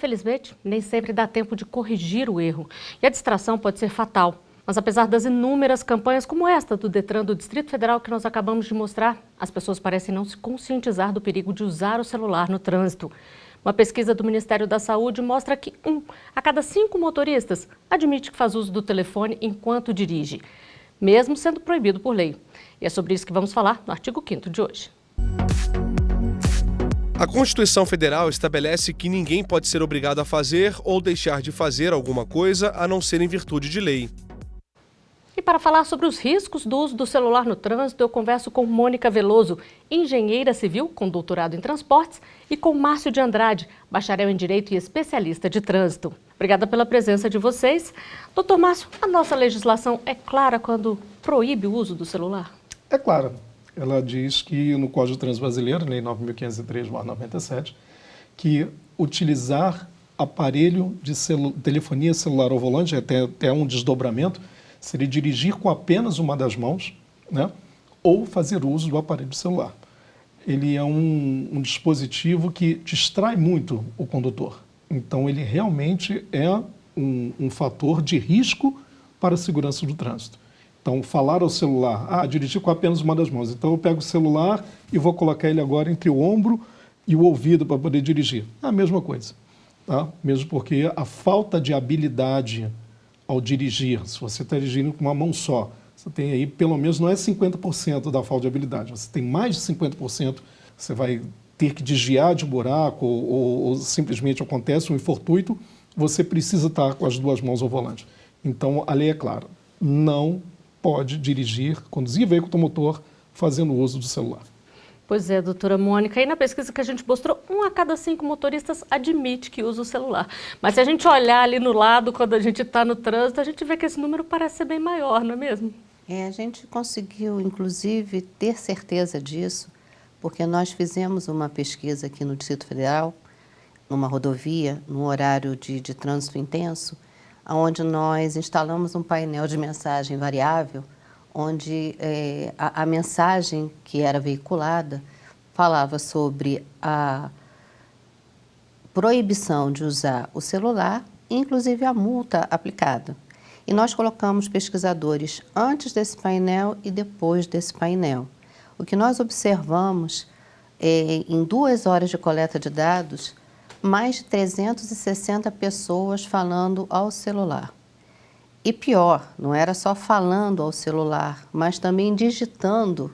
infelizmente, nem sempre dá tempo de corrigir o erro. E a distração pode ser fatal. Mas apesar das inúmeras campanhas como esta do Detran do Distrito Federal que nós acabamos de mostrar, as pessoas parecem não se conscientizar do perigo de usar o celular no trânsito. Uma pesquisa do Ministério da Saúde mostra que 1 a cada 5 motoristas admite que faz uso do telefone enquanto dirige, mesmo sendo proibido por lei. E é sobre isso que vamos falar no artigo 5º de hoje. A Constituição Federal estabelece que ninguém pode ser obrigado a fazer ou deixar de fazer alguma coisa a não ser em virtude de lei. E para falar sobre os riscos do uso do celular no trânsito, eu converso com Mônica Veloso, engenheira civil com doutorado em transportes, e com Márcio de Andrade, bacharel em Direito e especialista de trânsito. Obrigada pela presença de vocês. Doutor Márcio, a nossa legislação é clara quando proíbe o uso do celular? É clara. Ela diz que no Código de Trânsito Brasileiro, Lei 9.503/97, que utilizar aparelho de telefonia celular ao volante, até um desdobramento, seria dirigir com apenas uma das mãos, né, ou fazer uso do aparelho celular. Ele é um dispositivo que distrai muito o condutor. Então, ele realmente é um fator de risco para a segurança do trânsito. Então, falar ao celular, dirigir com apenas uma das mãos. Então, eu pego o celular e vou colocar ele agora entre o ombro e o ouvido para poder dirigir. É a mesma coisa, tá? Mesmo porque a falta de habilidade ao dirigir, se você está dirigindo com uma mão só, você tem aí, pelo menos, não é 50% da falta de habilidade, você tem mais de 50%, você vai ter que desviar de um buraco ou simplesmente acontece um infortúnio, você precisa estar com as duas mãos ao volante. Então, a lei é clara, não pode dirigir, conduzir veículo automotor fazendo uso do celular. Pois é, doutora Mônica, e na pesquisa que a gente mostrou, 1 a cada 5 motoristas admite que usa o celular. Mas se a gente olhar ali no lado, quando a gente está no trânsito, a gente vê que esse número parece ser bem maior, não é mesmo? A gente conseguiu, inclusive, ter certeza disso, porque nós fizemos uma pesquisa aqui no Distrito Federal, numa rodovia, num horário de trânsito intenso, onde nós instalamos um painel de mensagem variável, onde a mensagem que era veiculada falava sobre a proibição de usar o celular, inclusive a multa aplicada. E nós colocamos pesquisadores antes desse painel e depois desse painel. O que nós observamos em 2 horas de coleta de dados, mais de 360 pessoas falando ao celular. E pior, não era só falando ao celular, mas também digitando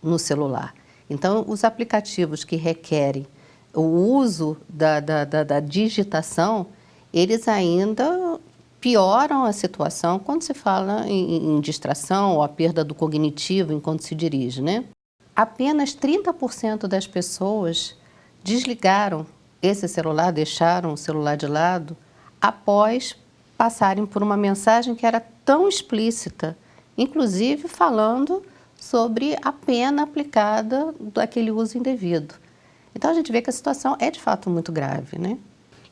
no celular. Então, os aplicativos que requerem o uso da digitação, eles ainda pioram a situação quando se fala em distração ou a perda do cognitivo enquanto se dirige, né? Apenas 30% das pessoas desligaram esse celular, deixaram o celular de lado após passarem por uma mensagem que era tão explícita, inclusive falando sobre a pena aplicada daquele uso indevido. Então, a gente vê que a situação é, de fato, muito grave, né?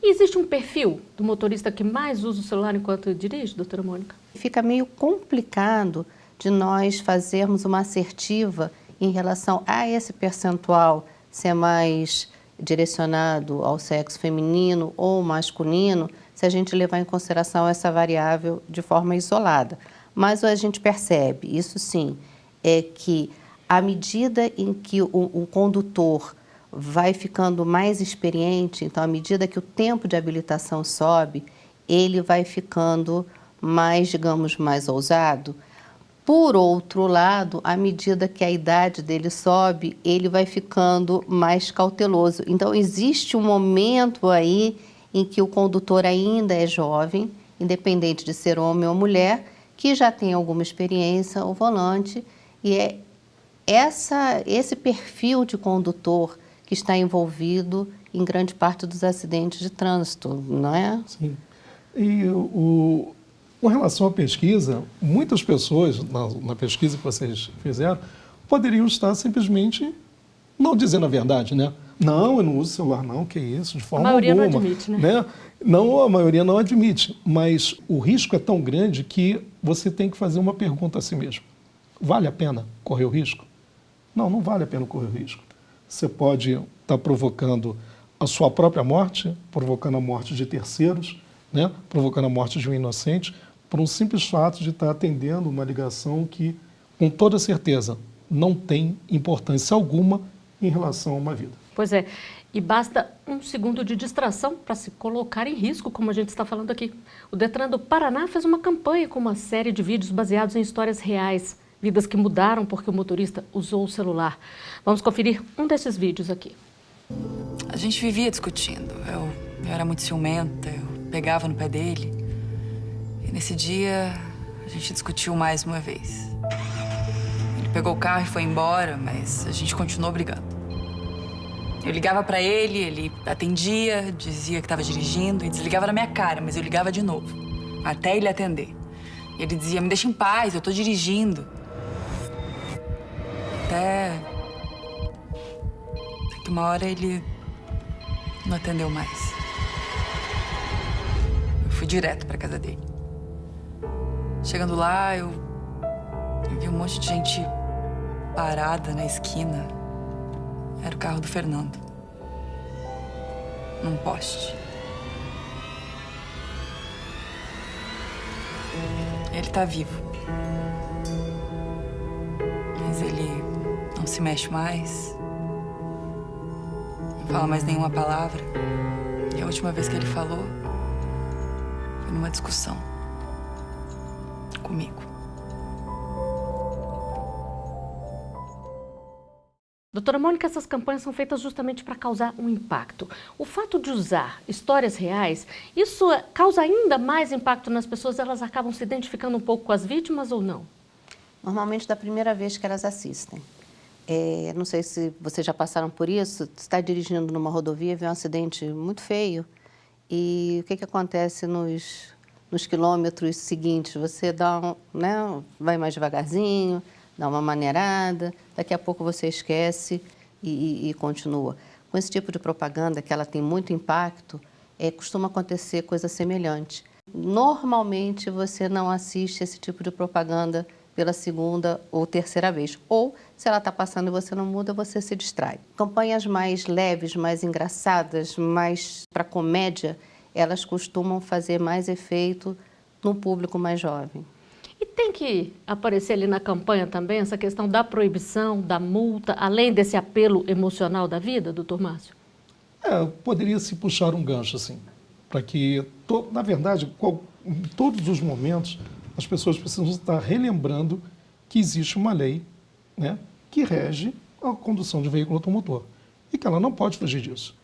E existe um perfil do motorista que mais usa o celular enquanto dirige, doutora Mônica? Fica meio complicado de nós fazermos uma assertiva em relação a esse percentual ser mais direcionado ao sexo feminino ou masculino, se a gente levar em consideração essa variável de forma isolada. Mas a gente percebe, isso sim, é que à medida em que o condutor vai ficando mais experiente, então à medida que o tempo de habilitação sobe, ele vai ficando mais, digamos, mais ousado. Por outro lado, à medida que a idade dele sobe, ele vai ficando mais cauteloso. Então, existe um momento aí em que o condutor ainda é jovem, independente de ser homem ou mulher, que já tem alguma experiência ao volante, e é esse perfil de condutor que está envolvido em grande parte dos acidentes de trânsito, não é? Sim. E com relação à pesquisa, muitas pessoas, na pesquisa que vocês fizeram, poderiam estar simplesmente não dizendo a verdade, né? Não, eu não uso celular não, que isso, de forma alguma. A maioria não admite, né? Não, a maioria não admite, mas o risco é tão grande que você tem que fazer uma pergunta a si mesmo. Vale a pena correr o risco? Não, não vale a pena correr o risco. Você pode estar provocando a sua própria morte, provocando a morte de terceiros, né? Provocando a morte de um inocente, por um simples fato de estar atendendo uma ligação que, com toda certeza, não tem importância alguma em relação a uma vida. Pois é, e basta um segundo de distração para se colocar em risco, como a gente está falando aqui. O Detran do Paraná fez uma campanha com uma série de vídeos baseados em histórias reais, vidas que mudaram porque o motorista usou o celular. Vamos conferir um desses vídeos aqui. A gente vivia discutindo. Eu era muito ciumenta, eu pegava no pé dele. E nesse dia, a gente discutiu mais uma vez. Ele pegou o carro e foi embora, mas a gente continuou brigando. Eu ligava pra ele, ele atendia, dizia que estava dirigindo e desligava na minha cara, mas eu ligava de novo, até ele atender. E ele dizia, me deixa em paz, eu tô dirigindo. Até que uma hora ele não atendeu mais. Eu fui direto pra casa dele. Chegando lá, eu vi um monte de gente parada na esquina. Era o carro do Fernando. Num poste. Ele tá vivo. Mas ele não se mexe mais. Não fala mais nenhuma palavra. E a última vez que ele falou foi numa discussão comigo. Doutora Mônica, essas campanhas são feitas justamente para causar um impacto. O fato de usar histórias reais, isso causa ainda mais impacto nas pessoas? Elas acabam se identificando um pouco com as vítimas ou não? Normalmente da primeira vez que elas assistem. Não sei se vocês já passaram por isso, está dirigindo numa rodovia, vê um acidente muito feio e o que acontece nos quilômetros seguintes? Você vai mais devagarzinho, dá uma maneirada, daqui a pouco você esquece e continua. Com esse tipo de propaganda, que ela tem muito impacto, costuma acontecer coisa semelhante. Normalmente você não assiste esse tipo de propaganda pela segunda ou terceira vez. Ou, se ela está passando e você não muda, você se distrai. Campanhas mais leves, mais engraçadas, mais para comédia, elas costumam fazer mais efeito no público mais jovem. E tem que aparecer ali na campanha também essa questão da proibição, da multa, além desse apelo emocional da vida, doutor Márcio? Poderia se puxar um gancho, assim, para que, na verdade, em todos os momentos, as pessoas precisam estar relembrando que existe uma lei, né, que rege a condução de veículo automotor e que ela não pode fugir disso.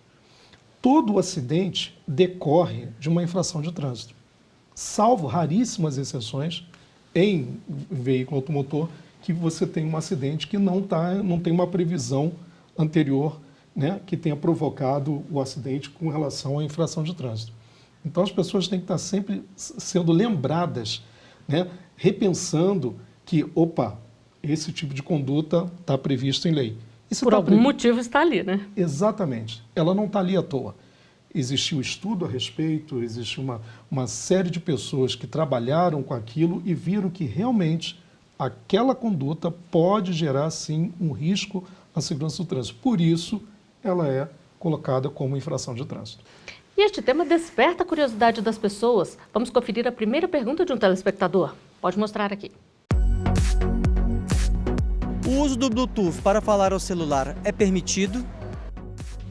Todo acidente decorre de uma infração de trânsito, salvo raríssimas exceções em veículo automotor que você tem um acidente que não tem uma previsão anterior, né, que tenha provocado o acidente com relação à infração de trânsito. Então as pessoas têm que estar sempre sendo lembradas, né, repensando que, esse tipo de conduta está previsto em lei. Por algum motivo está ali, né? Exatamente. Ela não está ali à toa. Existiu estudo a respeito, existe uma série de pessoas que trabalharam com aquilo e viram que realmente aquela conduta pode gerar, sim, um risco à segurança do trânsito. Por isso, ela é colocada como infração de trânsito. E este tema desperta a curiosidade das pessoas. Vamos conferir a primeira pergunta de um telespectador. Pode mostrar aqui. O uso do Bluetooth para falar ao celular é permitido?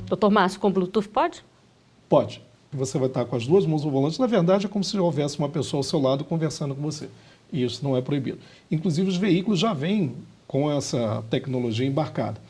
Doutor Márcio, com Bluetooth pode? Pode. Você vai estar com as duas mãos no volante. Na verdade, é como se houvesse uma pessoa ao seu lado conversando com você. E isso não é proibido. Inclusive, os veículos já vêm com essa tecnologia embarcada.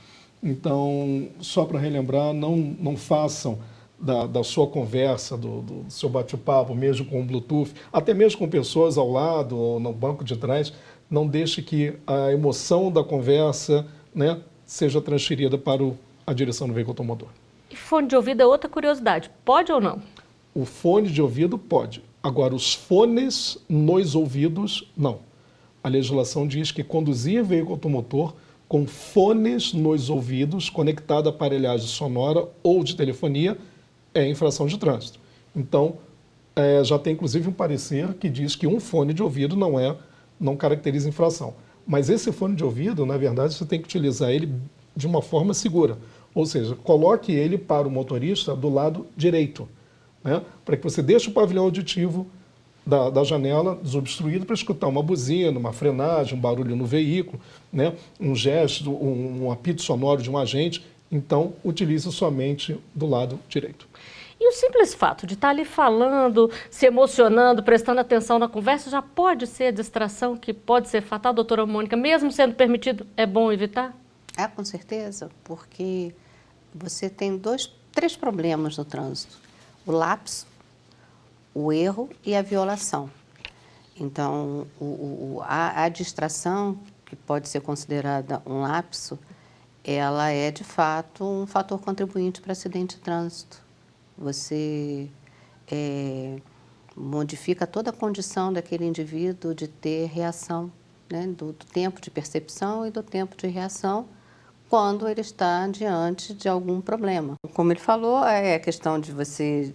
Então, só para relembrar, não façam da sua conversa, do seu bate-papo, mesmo com o Bluetooth, até mesmo com pessoas ao lado ou no banco de trás, não deixe que a emoção da conversa, né, seja transferida para a direção do veículo automotor. E fone de ouvido é outra curiosidade. Pode ou não? O fone de ouvido pode. Agora, os fones nos ouvidos, não. A legislação diz que conduzir veículo automotor com fones nos ouvidos, conectado a aparelhagem sonora ou de telefonia, é infração de trânsito. Então, já tem inclusive um parecer que diz que um fone de ouvido não caracteriza infração. Mas esse fone de ouvido, na verdade, você tem que utilizar ele de uma forma segura. Ou seja, coloque ele para o motorista do lado direito, né? Para que você deixe o pavilhão auditivo da janela desobstruído para escutar uma buzina, uma frenagem, um barulho no veículo, né? Um gesto, um apito sonoro de um agente. Então, utilize somente do lado direito. E o simples fato de estar ali falando, se emocionando, prestando atenção na conversa, já pode ser distração que pode ser fatal, doutora Mônica? Mesmo sendo permitido, é bom evitar? Com certeza, porque você tem três problemas no trânsito: o lapso, o erro e a violação. Então, a distração, que pode ser considerada um lapso, ela é, de fato, um fator contribuinte para acidente de trânsito. Você modifica toda a condição daquele indivíduo de ter reação, né? Do tempo de percepção e do tempo de reação, quando ele está diante de algum problema. Como ele falou, é a questão de você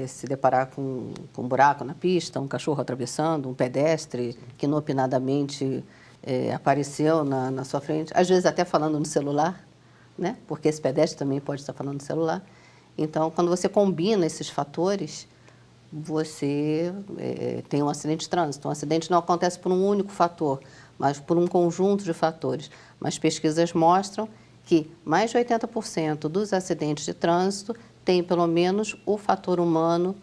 se deparar com um buraco na pista, um cachorro atravessando, um pedestre que inopinadamente apareceu na sua frente, às vezes até falando no celular, né? Porque esse pedestre também pode estar falando no celular. Então, quando você combina esses fatores, você tem um acidente de trânsito. Um acidente não acontece por um único fator, mas por um conjunto de fatores. Mas pesquisas mostram que mais de 80% dos acidentes de trânsito tem pelo menos o fator humano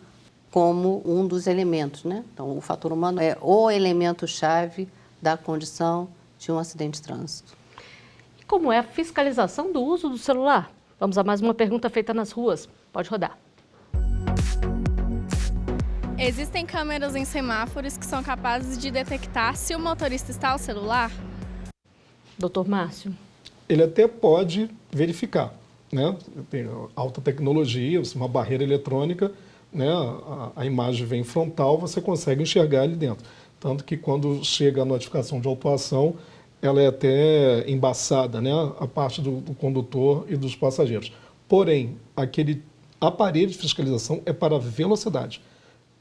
como um dos elementos, né? Então, o fator humano é o elemento-chave da condição de um acidente de trânsito. E como é a fiscalização do uso do celular? Vamos a mais uma pergunta feita nas ruas. Pode rodar. Existem câmeras em semáforos que são capazes de detectar se o motorista está ao celular? Doutor Márcio. Ele até pode verificar, né? Tem alta tecnologia, uma barreira eletrônica, né? A imagem vem frontal, você consegue enxergar ali dentro. Tanto que quando chega a notificação de autuação, ela é até embaçada, né? A parte do condutor e dos passageiros. Porém, aquele aparelho de fiscalização é para velocidade.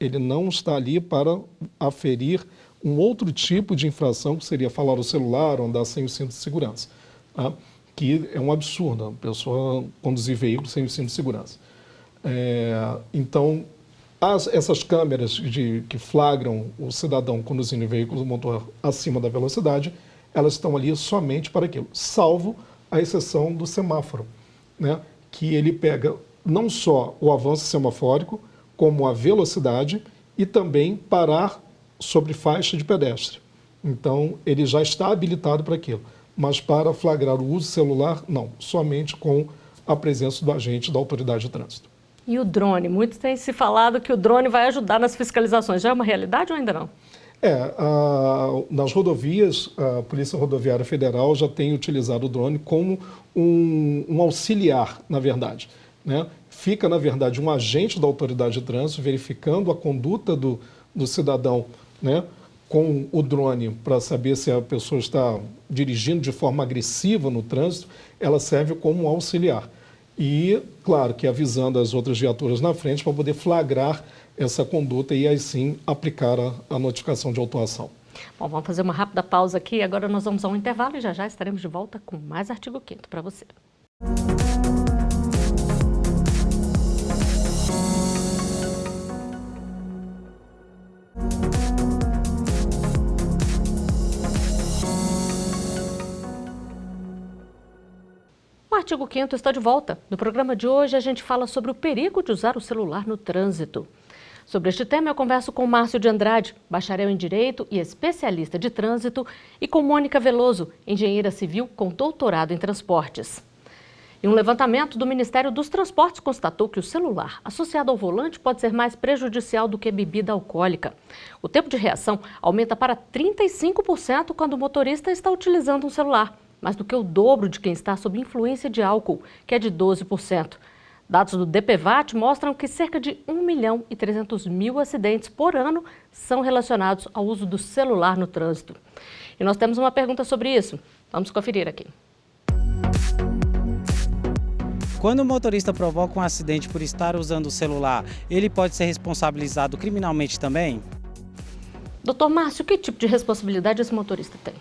Ele não está ali para aferir um outro tipo de infração, que seria falar o celular ou andar sem o cinto de segurança, tá? Que é um absurdo, a pessoa conduzir veículo sem o cinto de segurança. Então, essas câmeras que flagram o cidadão conduzindo veículos motor acima da velocidade, elas estão ali somente para aquilo, salvo a exceção do semáforo, né? Que ele pega não só o avanço semafórico, como a velocidade e também parar sobre faixa de pedestre. Então, ele já está habilitado para aquilo. Mas para flagrar o uso celular, não. Somente com a presença do agente da autoridade de trânsito. E o drone? Muitos têm se falado que o drone vai ajudar nas fiscalizações. Já é uma realidade ou ainda não? Nas rodovias, a Polícia Rodoviária Federal já tem utilizado o drone como um auxiliar, na verdade, né? Fica, na verdade, um agente da autoridade de trânsito verificando a conduta do cidadão, né, com o drone para saber se a pessoa está dirigindo de forma agressiva no trânsito. Ela serve como um auxiliar. E, claro, que avisando as outras viaturas na frente para poder flagrar essa conduta e aí sim aplicar a notificação de autuação. Bom, vamos fazer uma rápida pausa aqui. Agora nós vamos a um intervalo e já estaremos de volta com mais Artigo 5º para você. O Artigo 5º está de volta. No programa de hoje a gente fala sobre o perigo de usar o celular no trânsito. Sobre este tema eu converso com Márcio de Andrade, bacharel em Direito e especialista de trânsito, e com Mônica Veloso, engenheira civil com doutorado em transportes. E um levantamento do Ministério dos Transportes constatou que o celular associado ao volante pode ser mais prejudicial do que bebida alcoólica. O tempo de reação aumenta para 35% quando o motorista está utilizando um celular, mais do que o dobro de quem está sob influência de álcool, que é de 12%. Dados do DPVAT mostram que cerca de 1.300.000 acidentes por ano são relacionados ao uso do celular no trânsito. E nós temos uma pergunta sobre isso. Vamos conferir aqui. Quando o motorista provoca um acidente por estar usando o celular, ele pode ser responsabilizado criminalmente também? Doutor Márcio, que tipo de responsabilidade esse motorista tem?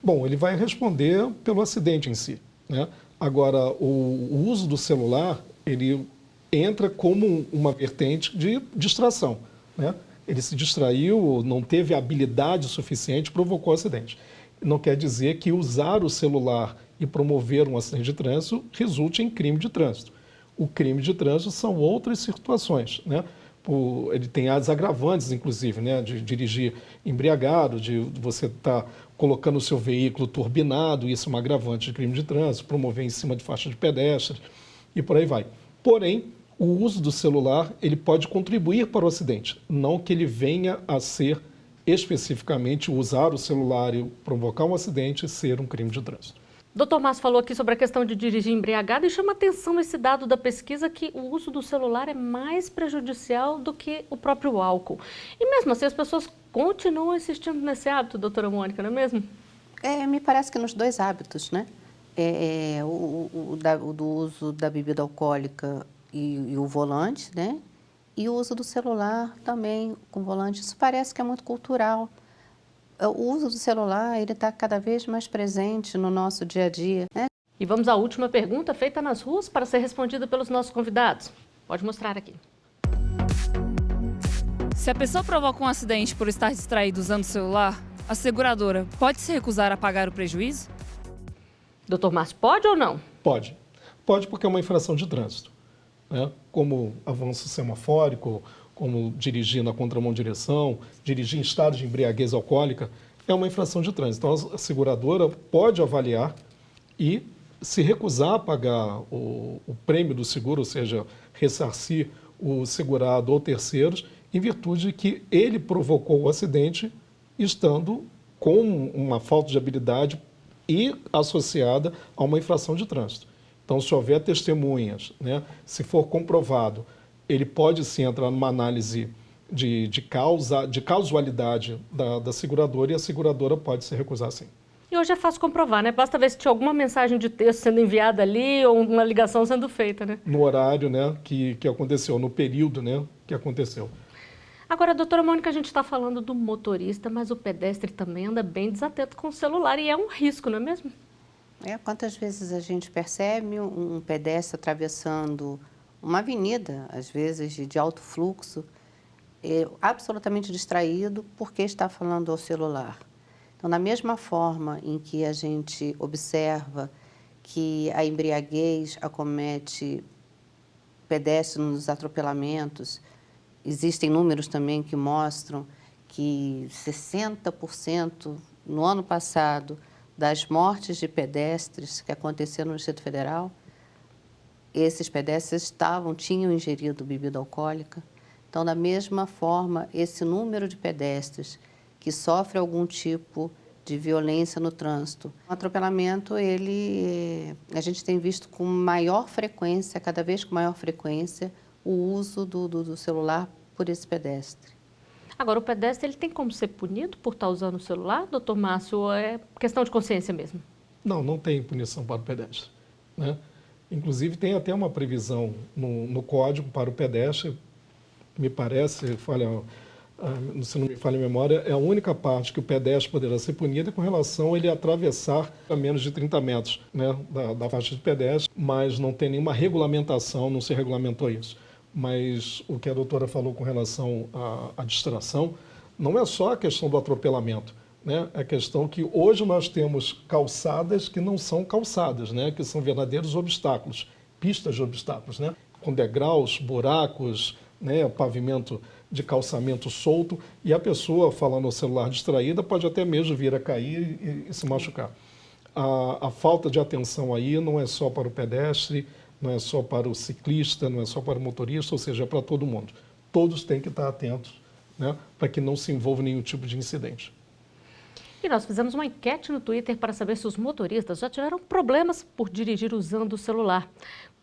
Bom, ele vai responder pelo acidente em si, né? Agora, o uso do celular, ele entra como uma vertente de distração, né? Ele se distraiu, não teve habilidade suficiente, provocou o acidente. Não quer dizer que usar o celular e promover um acidente de trânsito resulte em crime de trânsito. O crime de trânsito são outras situações, né? Ele tem as agravantes, inclusive, né? De dirigir embriagado, de você estar colocando o seu veículo turbinado, isso é uma agravante de crime de trânsito, promover em cima de faixa de pedestre e por aí vai. Porém, o uso do celular ele pode contribuir para o acidente, não que ele venha a ser especificamente usar o celular e provocar um acidente e ser um crime de trânsito. Dr. Márcio falou aqui sobre a questão de dirigir embriagado e chama atenção esse dado da pesquisa que o uso do celular é mais prejudicial do que o próprio álcool. E mesmo assim as pessoas continuam insistindo nesse hábito, doutora Mônica, não é mesmo? Me parece que nos dois hábitos, né? Do uso da bebida alcoólica e o volante, né? E o uso do celular também com o volante. Isso parece que é muito cultural. O uso do celular ele está cada vez mais presente no nosso dia a dia, né? E vamos à última pergunta feita nas ruas para ser respondida pelos nossos convidados. Pode mostrar aqui. Se a pessoa provoca um acidente por estar distraído usando o celular, a seguradora pode se recusar a pagar o prejuízo? Doutor Márcio, pode ou não? Pode. Pode porque é uma infração de trânsito, né? Como avanço semafórico, como dirigir na contramão de direção, dirigir em estado de embriaguez alcoólica, é uma infração de trânsito. Então, a seguradora pode avaliar e se recusar a pagar o prêmio do seguro, ou seja, ressarcir o segurado ou terceiros, em virtude de que ele provocou o acidente estando com uma falta de habilidade e associada a uma infração de trânsito. Então, se houver testemunhas, né, se for comprovado, ele pode sim entrar numa análise de causalidade da seguradora e a seguradora pode se recusar sim. E hoje é fácil comprovar, né? Basta ver se tinha alguma mensagem de texto sendo enviada ali ou uma ligação sendo feita, né? No horário, né, que aconteceu, no período, né, que aconteceu. Agora, doutora Mônica, a gente está falando do motorista, mas o pedestre também anda bem desatento com o celular e é um risco, não é mesmo? Quantas vezes a gente percebe um pedestre atravessando uma avenida, às vezes de alto fluxo, absolutamente distraído porque está falando ao celular. Então, da mesma forma em que a gente observa que a embriaguez acomete pedestres nos atropelamentos, existem números também que mostram que 60% no ano passado das mortes de pedestres que aconteceram no Distrito Federal, esses pedestres tinham ingerido bebida alcoólica. Então, da mesma forma, esse número de pedestres que sofrem algum tipo de violência no trânsito, o atropelamento, a gente tem visto com maior frequência, cada vez com maior frequência, o uso do celular por esse pedestre. Agora, o pedestre ele tem como ser punido por estar usando o celular, doutor Márcio, ou é questão de consciência mesmo? Não tem punição para o pedestre, né? Inclusive, tem até uma previsão no Código para o pedestre, me parece, se não me falha a memória, é a única parte que o pedestre poderá ser punido com relação a ele atravessar a menos de 30 metros, né, da faixa de pedestre, mas não tem nenhuma regulamentação, não se regulamentou isso. Mas o que a doutora falou com relação à distração, não é só a questão do atropelamento, né? É a questão que hoje nós temos calçadas que não são calçadas, né? Que são verdadeiros obstáculos, pistas de obstáculos, né? Com degraus, buracos, né? Pavimento de calçamento solto, e a pessoa falando no celular distraída pode até mesmo vir a cair e se machucar. A falta de atenção aí não é só para o pedestre, não é só para o ciclista, não é só para o motorista, ou seja, é para todo mundo. Todos têm que estar atentos, né, para que não se envolva nenhum tipo de incidente. E nós fizemos uma enquete no Twitter para saber se os motoristas já tiveram problemas por dirigir usando o celular.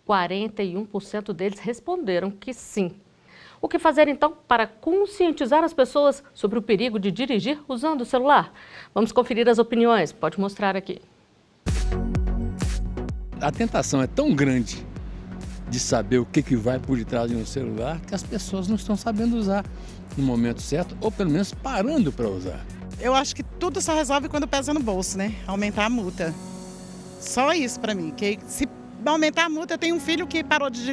41% deles responderam que sim. O que fazer, então, para conscientizar as pessoas sobre o perigo de dirigir usando o celular? Vamos conferir as opiniões. Pode mostrar aqui. A tentação é tão grande de saber o que vai por detrás de um celular que as pessoas não estão sabendo usar no momento certo ou pelo menos parando para usar. Eu acho que tudo só resolve quando pesa no bolso, né? Aumentar a multa. Só isso para mim, que se aumentar a multa, eu tenho um filho que parou de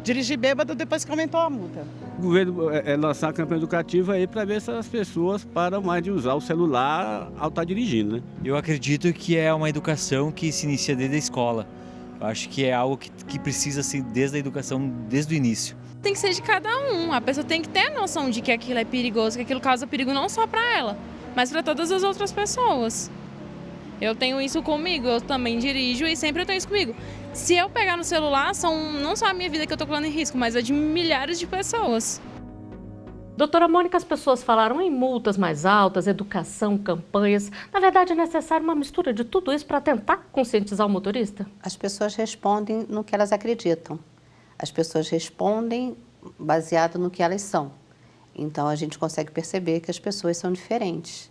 dirigir bêbado depois que aumentou a multa. O governo lançar a campanha educativa aí para ver se as pessoas param mais de usar o celular ao estar dirigindo, né? Eu acredito que é uma educação que se inicia desde a escola. Eu acho que é algo que precisa ser desde a educação, desde o início. Tem que ser de cada um, a pessoa tem que ter a noção de que aquilo é perigoso, que aquilo causa perigo não só para ela, mas para todas as outras pessoas. Eu tenho isso comigo, eu também dirijo e sempre eu tenho isso comigo. Se eu pegar no celular, são não só a minha vida que eu estou colocando em risco, mas a de milhares de pessoas. Doutora Mônica, as pessoas falaram em multas mais altas, educação, campanhas. Na verdade, é necessário uma mistura de tudo isso para tentar conscientizar o motorista? As pessoas respondem no que elas acreditam. As pessoas respondem baseado no que elas são. Então, a gente consegue perceber que as pessoas são diferentes.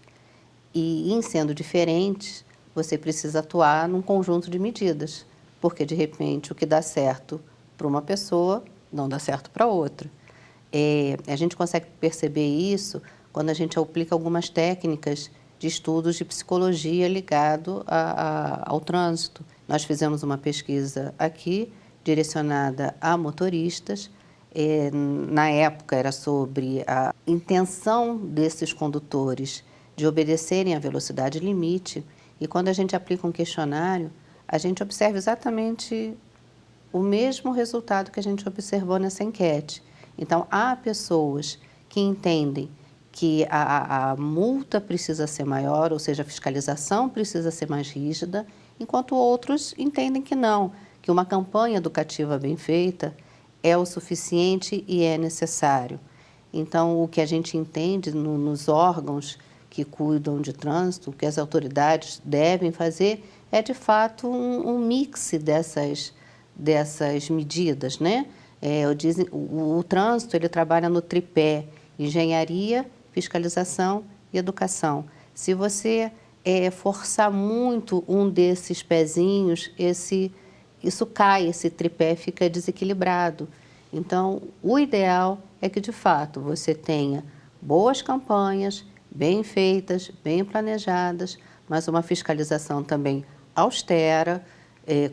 E, em sendo diferentes, você precisa atuar num conjunto de medidas. Porque, de repente, o que dá certo para uma pessoa não dá certo para outra. A gente consegue perceber isso quando a gente aplica algumas técnicas de estudos de psicologia ligado ao trânsito. Nós fizemos uma pesquisa aqui, direcionada a motoristas. Na época, era sobre a intenção desses condutores de obedecerem à velocidade limite. E quando a gente aplica um questionário, a gente observa exatamente o mesmo resultado que a gente observou nessa enquete. Então, há pessoas que entendem que a multa precisa ser maior, ou seja, a fiscalização precisa ser mais rígida, enquanto outros entendem que não, que uma campanha educativa bem feita é o suficiente e é necessário. Então, o que a gente entende nos órgãos que cuidam de trânsito, o que as autoridades devem fazer é, de fato, um mix dessas medidas, né? O trânsito ele trabalha no tripé engenharia, fiscalização e educação. Se você forçar muito um desses pezinhos, isso cai, esse tripé fica desequilibrado. Então, o ideal é que, de fato, você tenha boas campanhas, bem feitas, bem planejadas, mas uma fiscalização também austera,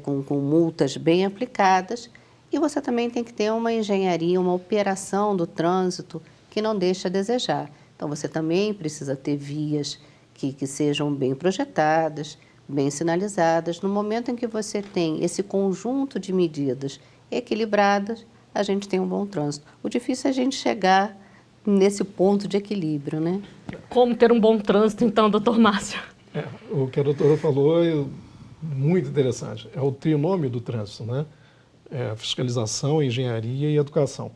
com multas bem aplicadas. E você também tem que ter uma engenharia, uma operação do trânsito que não deixa a desejar. Então, você também precisa ter vias que sejam bem projetadas, bem sinalizadas. No momento em que você tem esse conjunto de medidas equilibradas, a gente tem um bom trânsito. O difícil é a gente chegar nesse ponto de equilíbrio, né? Como ter um bom trânsito, então, doutor Márcio? O que a doutora falou é muito interessante. É o trinômio do trânsito, né? Fiscalização, engenharia e educação.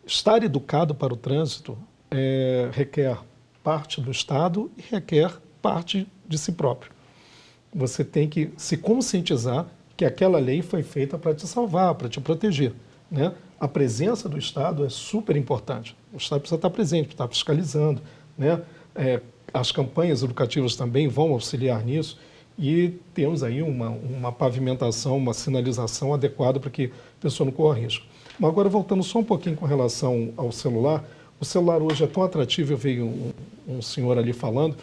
Estar educado para o trânsito requer parte do Estado e requer parte de si próprio. Você tem que se conscientizar que aquela lei foi feita para te salvar, para te proteger, né? A presença do Estado é super importante. O Estado precisa estar presente, precisa estar fiscalizando, né? As campanhas educativas também vão auxiliar nisso. E temos aí uma pavimentação, uma sinalização adequada para que a pessoa não corra risco. Mas agora, voltando só um pouquinho com relação ao celular, o celular hoje é tão atrativo, eu veio um senhor ali falando,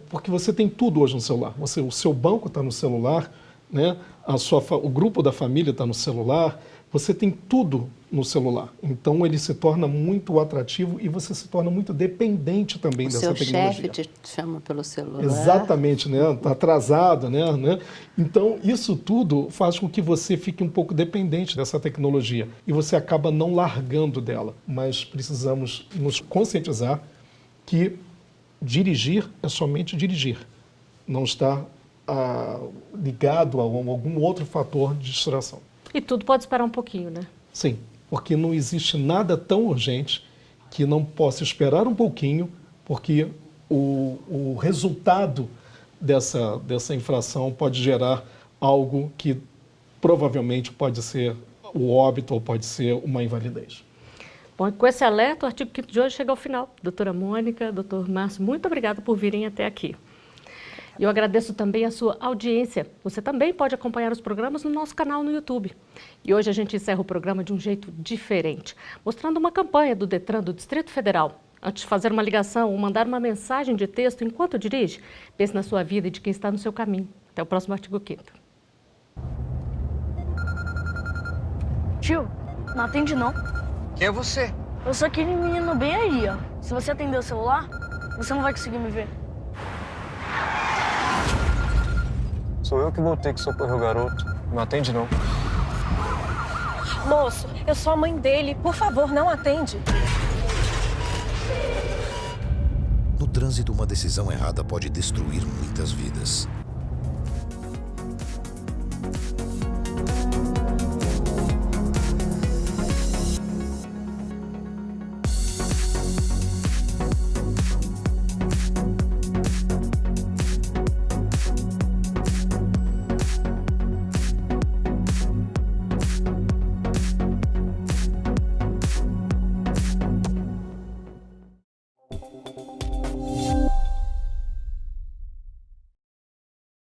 porque você tem tudo hoje no celular. O seu banco está no celular, né? O grupo da família está no celular, você tem tudo no celular. Então, ele se torna muito atrativo e você se torna muito dependente também dessa tecnologia. O seu chefe te chama pelo celular. Exatamente, né? Está atrasado, né? Então, isso tudo faz com que você fique um pouco dependente dessa tecnologia e você acaba não largando dela. Mas precisamos nos conscientizar que dirigir é somente dirigir, não está ligado a algum outro fator de distração. E tudo pode esperar um pouquinho, né? Sim, porque não existe nada tão urgente que não possa esperar um pouquinho, porque o resultado dessa infração pode gerar algo que provavelmente pode ser o óbito ou pode ser uma invalidez. Bom, e com esse alerta, o artigo 5º de hoje chega ao final. Doutora Mônica, doutor Márcio, muito obrigada por virem até aqui. E eu agradeço também a sua audiência. Você também pode acompanhar os programas no nosso canal no YouTube. E hoje a gente encerra o programa de um jeito diferente, mostrando uma campanha do Detran do Distrito Federal. Antes de fazer uma ligação ou mandar uma mensagem de texto enquanto dirige, pense na sua vida e de quem está no seu caminho. Até o próximo artigo 5º. Tio, não atende não. Quem é você? Eu sou aquele menino bem aí, ó. Se você atender o celular, você não vai conseguir me ver. Sou eu que vou ter que socorrer o garoto. Não atende não. Moço, eu sou a mãe dele. Por favor, não atende. No trânsito, uma decisão errada pode destruir muitas vidas.